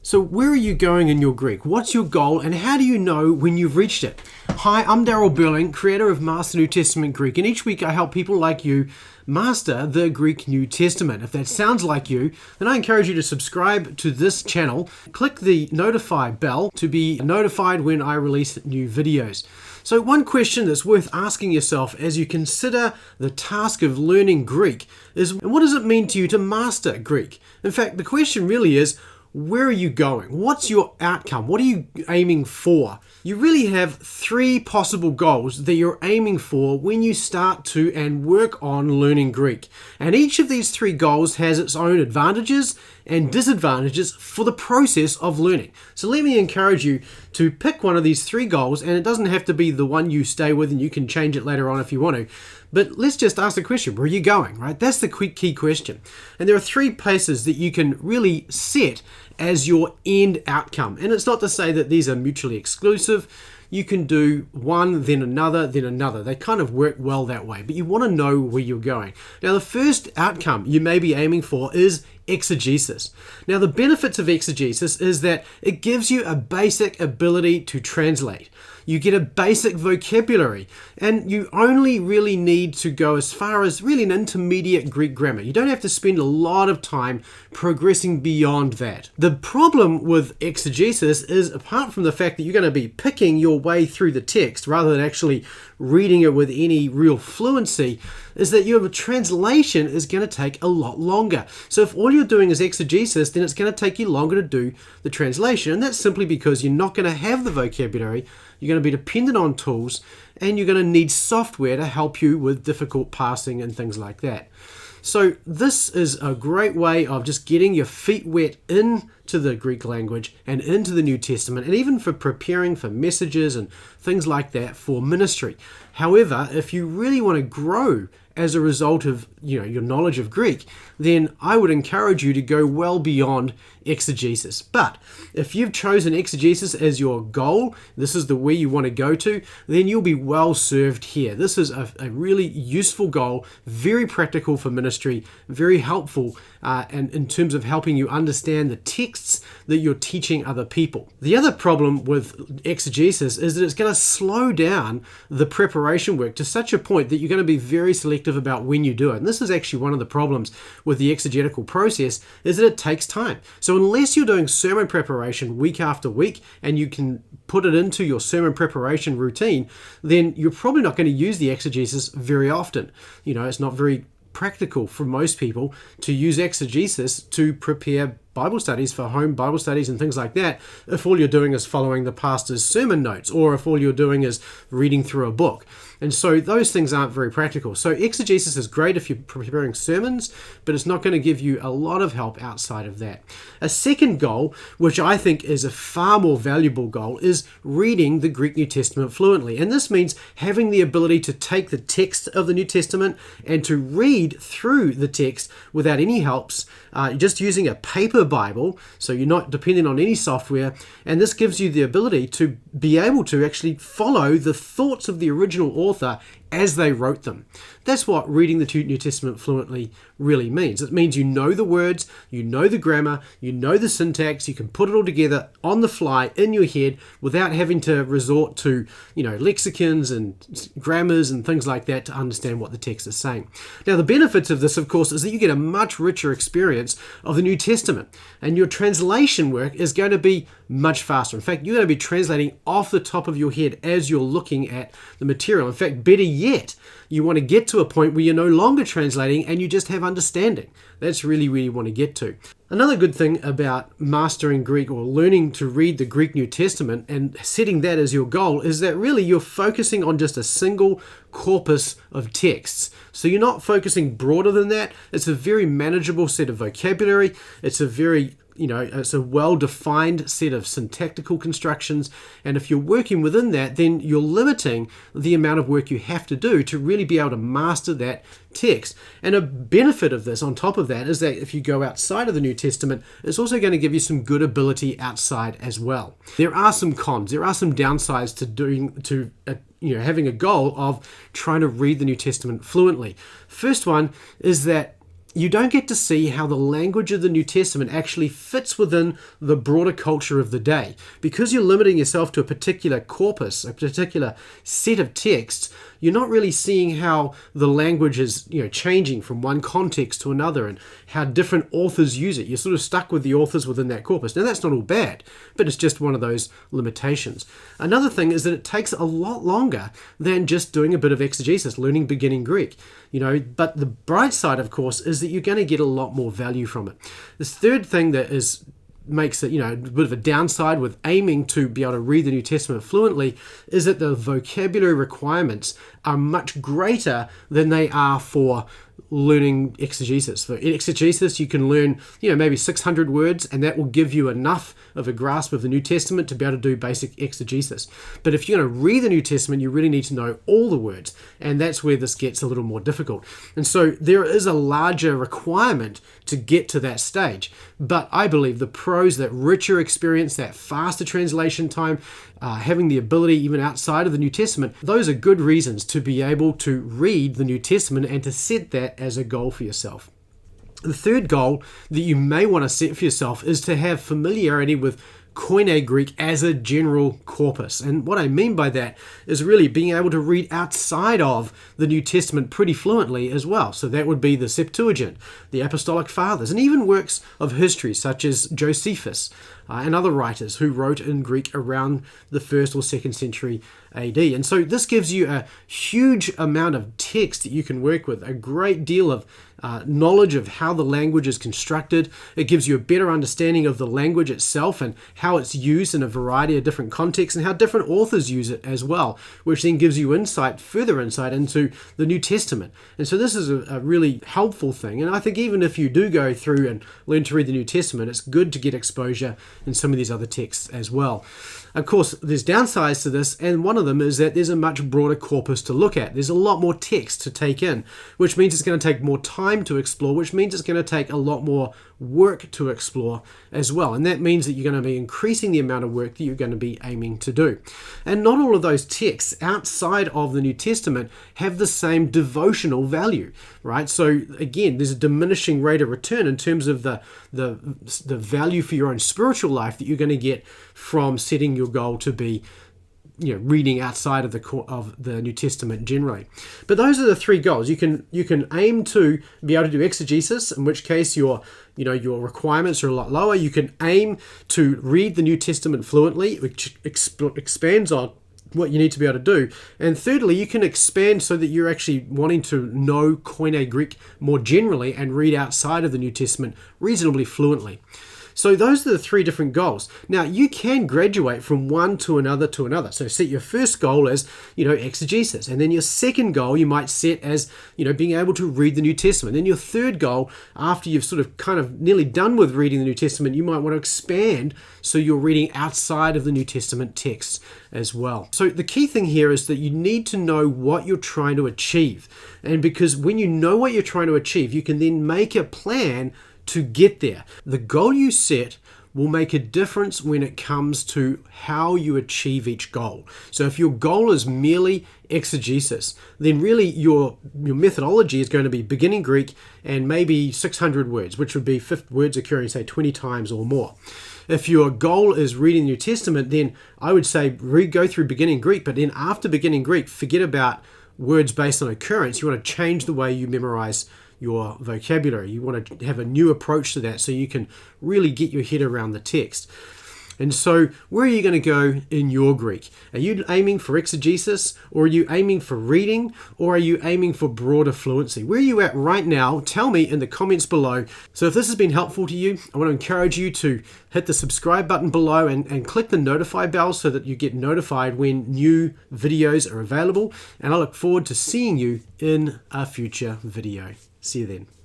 So where are you going in your Greek? What's your goal and how do you know when you've reached it? Hi, I'm Daryl Burling, creator of Master New Testament Greek, and each week I help people like you master the Greek New Testament. If that sounds like you, then I encourage you to subscribe to this channel. Click the notify bell to be notified when I release new videos. So one question that's worth asking yourself as you consider the task of learning Greek is, what does it mean to you to master Greek? In fact, the question really is, where are you going? What's your outcome? What are you aiming for? You really have three possible goals that you're aiming for when you start to and work on learning Greek. And each of these three goals has its own advantages and disadvantages for the process of learning. So let me encourage you to pick one of these three goals, and it doesn't have to be the one you stay with, and you can change it later on if you want to. But let's just ask the question, where are you going, right? That's the key question. And there are three places that you can really set as your end outcome. And it's not to say that these are mutually exclusive. You can do one, then another, then another. They kind of work well that way, but you want to know where you're going. Now, the first outcome you may be aiming for is exegesis. Now, the benefits of exegesis is that it gives you a basic ability to translate. You get a basic vocabulary, and you only really need to go as far as really an intermediate Greek grammar. You don't have to spend a lot of time progressing beyond that. The problem with exegesis is, apart from the fact that you're going to be picking your way through the text rather than actually reading it with any real fluency, is that your translation is going to take a lot longer. So if all you're doing is exegesis, then it's going to take you longer to do the translation. And that's simply because you're not going to have the vocabulary, you're going to be dependent on tools, and you're going to need software to help you with difficult parsing and things like that. So this is a great way of just getting your feet wet into the Greek language and into the New Testament, and even for preparing for messages and things like that for ministry. However, if you really want to grow as a result of your knowledge of Greek, then I would encourage you to go well beyond exegesis. But if you've chosen exegesis as your goal, this is the way you want to go to, then you'll be well served here. This is a really useful goal, very practical for ministry, very helpful and in terms of helping you understand the texts that you're teaching other people. The other problem with exegesis is that it's going to slow down the preparation work to such a point that you're going to be very selective about when you do it. And this is actually one of the problems with the exegetical process, is that it takes time. So unless you're doing sermon preparation week after week and you can put it into your sermon preparation routine, then you're probably not going to use the exegesis very often. It's not very practical for most people to use exegesis to prepare Bible studies for home Bible studies and things like that if all you're doing is following the pastor's sermon notes, or if all you're doing is reading through a book. And so those things aren't very practical. So exegesis is great if you're preparing sermons, but it's not going to give you a lot of help outside of that. A second goal, which I think is a far more valuable goal, is reading the Greek New Testament fluently. And this means having the ability to take the text of the New Testament and to read through the text without any helps, just using a paper Bible, so you're not dependent on any software, and this gives you the ability to be able to actually follow the thoughts of the original author as they wrote them. That's what reading the New Testament fluently really means. It means you know the words, you know the grammar, you know the syntax, you can put it all together on the fly in your head without having to resort to, lexicons and grammars and things like that to understand what the text is saying. Now, the benefits of this, of course, is that you get a much richer experience of the New Testament, and your translation work is going to be much faster. In fact, you're going to be translating off the top of your head as you're looking at the material. In fact, better yet, you want to get to a point where you're no longer translating and you just have understanding. That's really where you want to get to. Another good thing about mastering Greek, or learning to read the Greek New Testament and setting that as your goal, is that really you're focusing on just a single corpus of texts. So you're not focusing broader than that. It's a very manageable set of vocabulary. It's a very it's a well-defined set of syntactical constructions, and if you're working within that, then you're limiting the amount of work you have to do to really be able to master that text. And a benefit of this on top of that is that if you go outside of the New Testament, it's also going to give you some good ability outside as well. There are some cons, there are some downsides to having a goal of trying to read the New Testament fluently. First one is that you don't get to see how the language of the New Testament actually fits within the broader culture of the day. Because you're limiting yourself to a particular corpus, a particular set of texts, you're not really seeing how the language is, changing from one context to another and how different authors use it. You're sort of stuck with the authors within that corpus. Now, that's not all bad, but it's just one of those limitations. Another thing is that it takes a lot longer than just doing a bit of exegesis, learning beginning Greek. But the bright side, of course, is that you're going to get a lot more value from it. This third thing that makes it, a bit of a downside with aiming to be able to read the New Testament fluently is that the vocabulary requirements are much greater than they are for learning exegesis. For exegesis, you can learn, maybe 600 words, and that will give you enough of a grasp of the New Testament to be able to do basic exegesis. But if you're going to read the New Testament, you really need to know all the words, and that's where this gets a little more difficult. And so there is a larger requirement to get to that stage. But I believe the pros, that richer experience, that faster translation time, having the ability even outside of the New Testament, those are good reasons to be able to read the New Testament and to set that as a goal for yourself. The third goal that you may want to set for yourself is to have familiarity with Koine Greek as a general corpus. And what I mean by that is really being able to read outside of the New Testament pretty fluently as well. So that would be the Septuagint, the Apostolic Fathers, and even works of history such as Josephus and other writers who wrote in Greek around the 1st or 2nd century AD. And so this gives you a huge amount of text that you can work with, a great deal of knowledge of how the language is constructed. It gives you a better understanding of the language itself and how it's used in a variety of different contexts and how different authors use it as well, which then gives you further insight into the New Testament. And so this is a really helpful thing. And I think even if you do go through and learn to read the New Testament, it's good to get exposure in some of these other texts as well. Of course, there's downsides to this, and one of them is that there's a much broader corpus to look at. There's a lot more text to take in, which means it's going to take more time to explore, which means it's going to take a lot more work to explore as well. And that means that you're going to be increasing the amount of work that you're going to be aiming to do. And not all of those texts outside of the New Testament have the same devotional value, right? So again, there's a diminishing rate of return in terms of the value for your own spiritual life that you're going to get from setting your goal to be reading outside of the New Testament generally. But those are the three goals. You can aim to be able to do exegesis, in which case your requirements are a lot lower. You can aim to read the New Testament fluently, which expands on what you need to be able to do. And thirdly, you can expand so that you're actually wanting to know Koine Greek more generally and read outside of the New Testament reasonably fluently. So those are the three different goals. Now, you can graduate from one to another to another. So set your first goal as, exegesis. And then your second goal you might set as, being able to read the New Testament. Then your third goal, after you've sort of kind of nearly done with reading the New Testament, you might want to expand so you're reading outside of the New Testament texts as well. So the key thing here is that you need to know what you're trying to achieve. And because when you know what you're trying to achieve, you can then make a plan to get there. The goal you set will make a difference when it comes to how you achieve each goal. So if your goal is merely exegesis, then really your methodology is going to be beginning Greek and maybe 600 words, which would be words occurring, say, 20 times or more. If your goal is reading the New Testament, then I would say go through beginning Greek, but then after beginning Greek, forget about words based on occurrence. You want to change the way you memorize your vocabulary. You want to have a new approach to that so you can really get your head around the text. And so where are you going to go in your Greek? Are you aiming for exegesis, or are you aiming for reading, or are you aiming for broader fluency? Where are you at right now? Tell me in the comments below. So if this has been helpful to you, I want to encourage you to hit the subscribe button below and click the notify bell so that you get notified when new videos are available. And I look forward to seeing you in a future video. See you then.